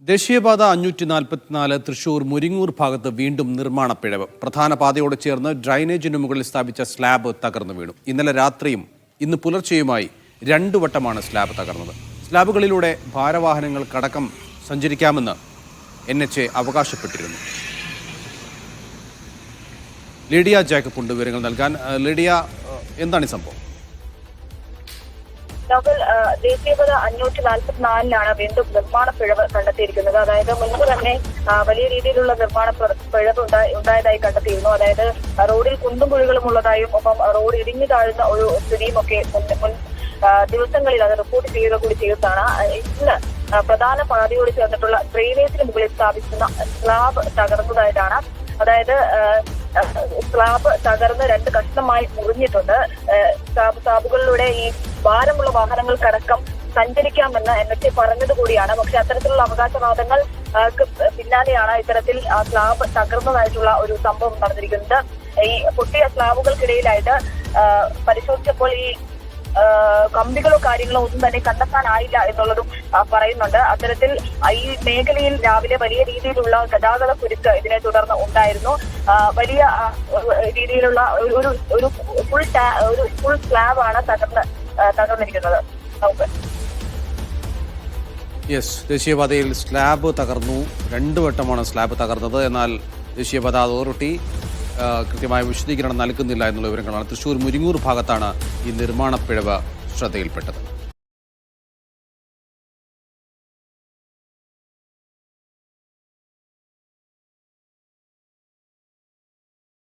ദേശീയപാത 544 തൃശൂർ മുരിങ്ങൂർ ഭാഗത്ത് വീണ്ടും നിർമ്മാണ പിഴവ്. പ്രധാന പാതയോട് ചേർന്ന് ഡ്രൈനേജിന് മുകളിൽ സ്ഥാപിച്ച സ്ലാബ് തകർന്നു വീണു. ഇന്നലെ രാത്രിയും ഇന്ന് പുലർച്ചെയുമായി 2 വട്ടമാണ് സ്ലാബ് തകർന്നത്. സ്ലാബുകളിലൂടെ ഭാരവാഹനങ്ങൾക്കടക്കം സഞ്ചരിക്കാമെന്ന് NHA അവകാശപ്പെട്ടിരുന്നു. ലിഡിയ ജാക്കബ് ഉണ്ട് വിവരങ്ങൾ നൽകാൻ. ലിഡിയ, എന്താണ് ഈ സംഭവം? ദേശീയപാത 544 വീണ്ടും നിർമ്മാണ പിഴവ് കണ്ടെത്തിയിരിക്കുന്നത്. അതായത് മുൻപ് തന്നെ വലിയ രീതിയിലുള്ള നിർമ്മാണ പിഴവ് ഉണ്ടായതായി കണ്ടെത്തിയിരുന്നു. അതായത് റോഡിൽ കുണ്ടും കുഴികളും ഉള്ളതായും ഒപ്പം റോഡ് ഇടിഞ്ഞു താഴുന്ന ഒരു സ്ഥിതിയും ഒക്കെ മുൻ ദിവസങ്ങളിൽ അത് റിപ്പോർട്ട് ചെയ്യുക കൂടി ചെയ്തതാണ്. ഇന്ന് പ്രധാന പാതയോട് ചേർന്നിട്ടുള്ള ഡ്രെയിനേജിന് മുകളിൽ സ്ഥാപിക്കുന്ന സ്ലാബ് തകർന്നതായിട്ടാണ്. അതായത് സ്ലാബ് തകർന്ന് 2 കഷ്ണമായി മുറിഞ്ഞിട്ടുണ്ട്. സ്ലാബുകളിലൂടെ ഈ ഭാരമുള്ള വാഹനങ്ങൾക്കടക്കം സഞ്ചരിക്കാമെന്ന് NHA പറഞ്ഞത് കൂടിയാണ്. പക്ഷെ അത്തരത്തിലുള്ള അവകാശവാദങ്ങൾ പിന്നാലെയാണ് ഇത്തരത്തിൽ സ്ലാബ് തകർന്നതായിട്ടുള്ള ഒരു സംഭവം നടന്നിരിക്കുന്നത്. ഈ പൊട്ടിയ സ്ലാബുകൾക്കിടയിലായിട്ട് പരിശോധിച്ചപ്പോൾ ഈ കമ്പികളോ കാര്യങ്ങളോ ഒന്നും തന്നെ കണ്ടെത്താനായില്ല എന്നുള്ളതും പറയുന്നുണ്ട്. അത്തരത്തിൽ ഈ മേഖലയിൽ രാവിലെ വലിയ രീതിയിലുള്ള ഗതാഗത കുരുക്ക് ഇതിനെ തുടർന്ന് ഉണ്ടായിരുന്നു. വലിയ രീതിയിലുള്ള ഒരു ഫുൾ സ്ലാബാണ് തകർന്നിരിക്കുന്നത്. ദേശീയപാതയിൽ സ്ലാബ് തകർന്നു. 2 വട്ടമാണ് സ്ലാബ് തകർന്നത്. എന്നാൽ ദേശീയപാത അതോറിറ്റി കൃത്യമായ വിശദീകരണം നൽകുന്നില്ല എന്നുള്ള വിവരങ്ങളാണ്. തൃശൂർ മുരിങ്ങൂർ ഭാഗത്താണ് ഈ നിർമ്മാണ പിഴവ് ശ്രദ്ധയിൽപ്പെട്ടത്.